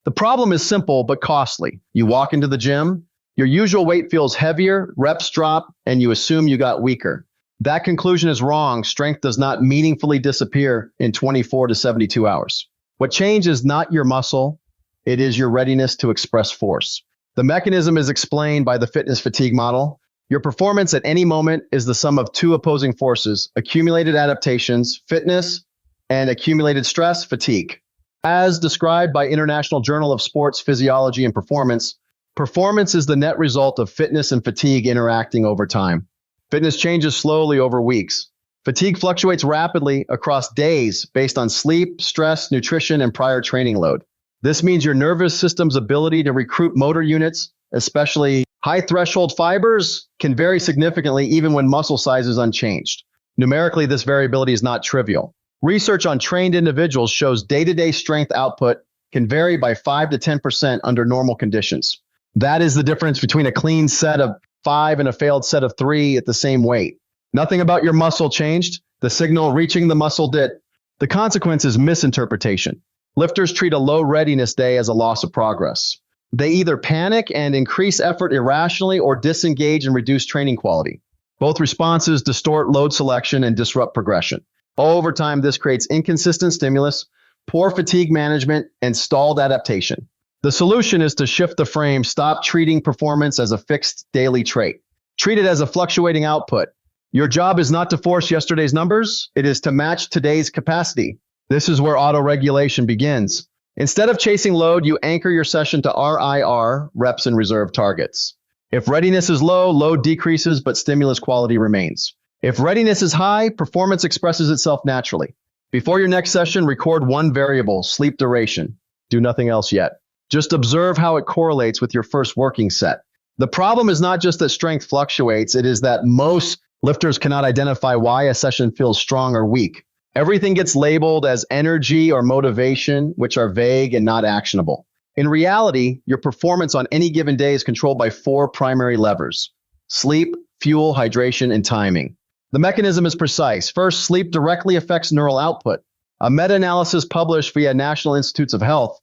The problem is simple but costly. You walk into the gym, your usual weight feels heavier, reps drop, and you assume you got weaker. That conclusion is wrong. Strength does not meaningfully disappear in 24 to 72 hours. What changes is not your muscle, it is your readiness to express force. The mechanism is explained by the fitness fatigue model. Your performance at any moment is the sum of two opposing forces: accumulated adaptations, fitness, and accumulated stress, fatigue. As described by International Journal of Sports Physiology and Performance, performance is the net result of fitness and fatigue interacting over time. Fitness changes slowly over weeks. Fatigue fluctuates rapidly across days based on sleep, stress, nutrition, and prior training load. This means your nervous system's ability to recruit motor units, especially high threshold fibers, can vary significantly even when muscle size is unchanged. Numerically, this variability is not trivial. Research on trained individuals shows day-to-day strength output can vary by 5 to 10% under normal conditions. That is the difference between a clean set of 5 and a failed set of 3 at the same weight. Nothing about your muscle changed. The signal reaching the muscle did. The consequence is misinterpretation. Lifters treat a low readiness day as a loss of progress. They either panic and increase effort irrationally or disengage and reduce training quality. Both responses distort load selection and disrupt progression. Over time, this creates inconsistent stimulus, poor fatigue management, and stalled adaptation. The solution is to shift the frame. Stop treating performance as a fixed daily trait. Treat it as a fluctuating output. Your job is not to force yesterday's numbers, it is to match today's capacity. This is where auto-regulation begins. Instead of chasing load, you anchor your session to RIR, reps and reserve targets. If readiness is low, load decreases, but stimulus quality remains. If readiness is high, performance expresses itself naturally. Before your next session, record one variable: sleep duration. Do nothing else yet. Just observe how it correlates with your first working set. The problem is not just that strength fluctuates, it is that most lifters cannot identify why a session feels strong or weak. Everything gets labeled as energy or motivation, which are vague and not actionable. In reality, your performance on any given day is controlled by 4 primary levers: sleep, fuel, hydration, and timing. The mechanism is precise. First, sleep directly affects neural output. A meta-analysis published via National Institutes of Health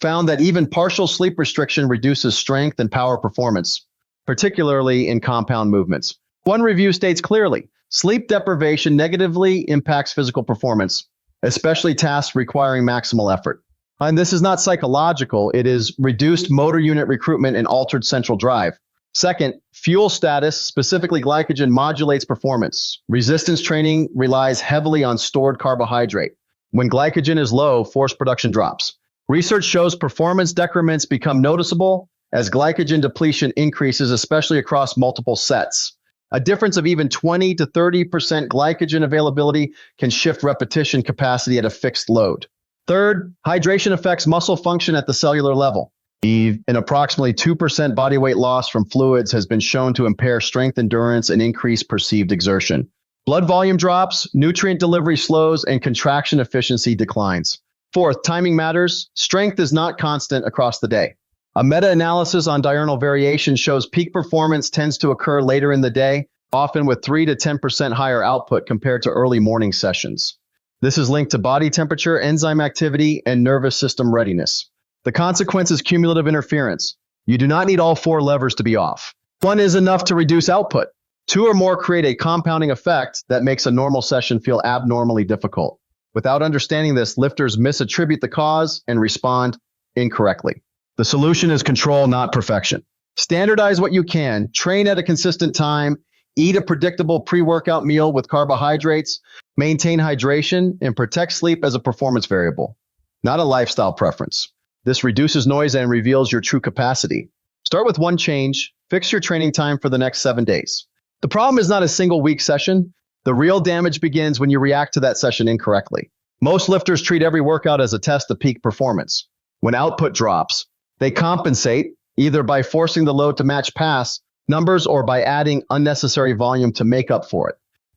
found that even partial sleep restriction reduces strength and power performance, particularly in compound movements. One review states clearly, sleep deprivation negatively impacts physical performance, especially tasks requiring maximal effort. And this is not psychological, it is reduced motor unit recruitment and altered central drive. Second, fuel status, specifically glycogen, modulates performance. Resistance training relies heavily on stored carbohydrate. When glycogen is low, force production drops. Research shows performance decrements become noticeable as glycogen depletion increases, especially across multiple sets. A difference of even 20 to 30% glycogen availability can shift repetition capacity at a fixed load. Third, hydration affects muscle function at the cellular level. An approximately 2% body weight loss from fluids has been shown to impair strength endurance and increase perceived exertion. Blood volume drops, nutrient delivery slows, and contraction efficiency declines. Fourth, timing matters. Strength is not constant across the day. A meta-analysis on diurnal variation shows peak performance tends to occur later in the day, often with 3 to 10% higher output compared to early morning sessions. This is linked to body temperature, enzyme activity, and nervous system readiness. The consequence is cumulative interference. You do not need all 4 levers to be off. One is enough to reduce output. 2 or more create a compounding effect that makes a normal session feel abnormally difficult. Without understanding this, lifters misattribute the cause and respond incorrectly. The solution is control, not perfection. Standardize what you can, train at a consistent time, eat a predictable pre-workout meal with carbohydrates, maintain hydration, and protect sleep as a performance variable, not a lifestyle preference. This reduces noise and reveals your true capacity. Start with one change, fix your training time for the next 7 days. The problem is not a single week session. The real damage begins when you react to that session incorrectly. Most lifters treat every workout as a test of peak performance. When output drops, they compensate either by forcing the load to match past numbers or by adding unnecessary volume to make up for it.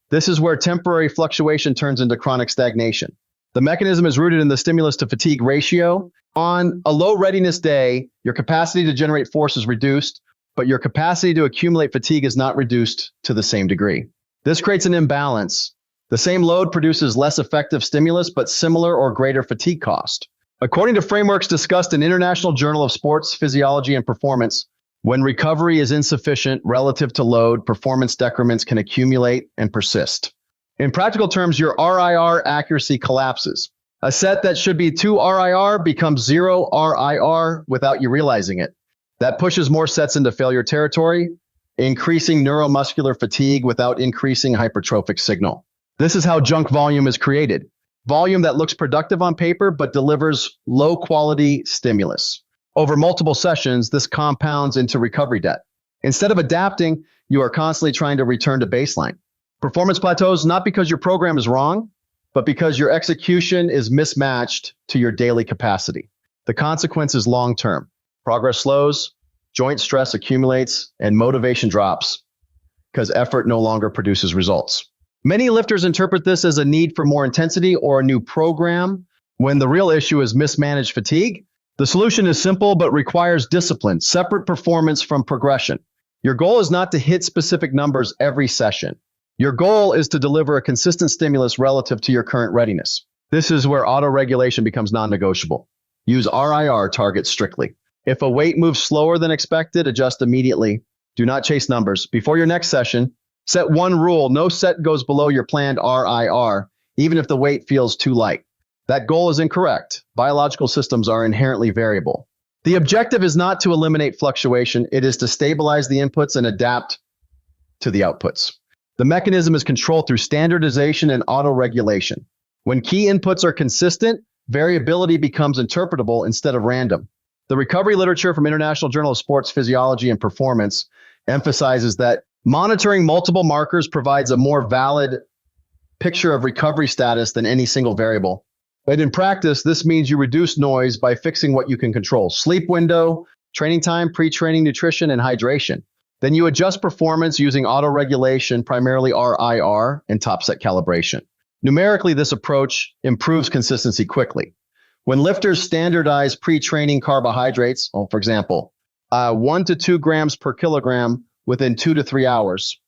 This is where temporary fluctuation turns into chronic stagnation. The mechanism is rooted in the stimulus to fatigue ratio. On a low readiness day, your capacity to generate force is reduced, but your capacity to accumulate fatigue is not reduced to the same degree. This creates an imbalance. The same load produces less effective stimulus, but similar or greater fatigue cost. According to frameworks discussed in International Journal of Sports Physiology and Performance, when recovery is insufficient relative to load, performance decrements can accumulate and persist. In practical terms, your RIR accuracy collapses. A set that should be 2 RIR becomes 0 RIR without you realizing it. That pushes more sets into failure territory, increasing neuromuscular fatigue without increasing hypertrophic signal. This is how junk volume is created. Volume that looks productive on paper but delivers low-quality stimulus. Over multiple sessions, this compounds into recovery debt. Instead of adapting, you are constantly trying to return to baseline. Performance plateaus not because your program is wrong, but because your execution is mismatched to your daily capacity. The consequence is long-term. Progress slows, joint stress accumulates, and motivation drops because effort no longer produces results. Many lifters interpret this as a need for more intensity or a new program, when the real issue is mismanaged fatigue. The solution is simple but requires discipline, separate performance from progression. Your goal is not to hit specific numbers every session. Your goal is to deliver a consistent stimulus relative to your current readiness. This is where auto-regulation becomes non-negotiable. Use RIR targets strictly. If a weight moves slower than expected, adjust immediately. Do not chase numbers. Before your next session, set one rule: no set goes below your planned RIR, even if the weight feels too light. That goal is incorrect. Biological systems are inherently variable. The objective is not to eliminate fluctuation, it is to stabilize the inputs and adapt to the outputs. The mechanism is controlled through standardization and auto-regulation. When key inputs are consistent, variability becomes interpretable instead of random. The recovery literature from International Journal of Sports Physiology and Performance emphasizes that monitoring multiple markers provides a more valid picture of recovery status than any single variable. But in practice, this means you reduce noise by fixing what you can control: sleep window, training time, pre-training nutrition, and hydration. Then you adjust performance using auto-regulation, primarily RIR, and top set calibration. Numerically, this approach improves consistency quickly. When lifters standardize pre-training carbohydrates, for example, 1 to 2 grams per kilogram within 2 to 3 hours,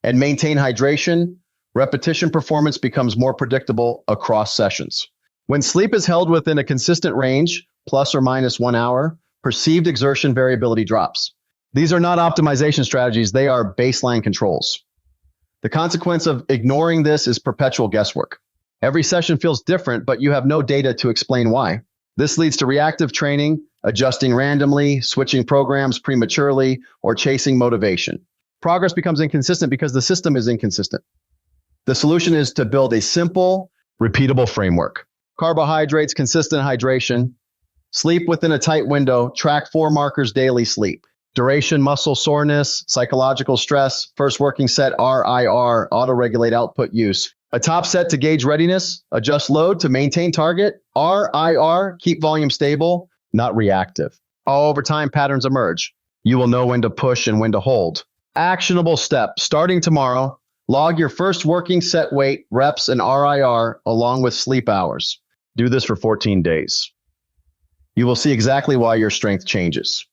and maintain hydration, repetition performance becomes more predictable across sessions. When sleep is held within a consistent range, plus or minus 1 hour, perceived exertion variability drops. These are not optimization strategies, they are baseline controls. The consequence of ignoring this is perpetual guesswork. Every session feels different, but you have no data to explain why. This leads to reactive training, adjusting randomly, switching programs prematurely, or chasing motivation. Progress becomes inconsistent because the system is inconsistent. The solution is to build a simple, repeatable framework. Carbohydrates, consistent hydration, sleep within a tight window, track 4 markers daily: sleep, duration, muscle soreness, psychological stress, first working set RIR, auto-regulate output use. A top set to gauge readiness, adjust load to maintain target, RIR, keep volume stable, not reactive. Over time, patterns emerge. You will know when to push and when to hold. Actionable step: starting tomorrow, log your first working set weight, reps, and RIR along with sleep hours. Do this for 14 days. You will see exactly why your strength changes.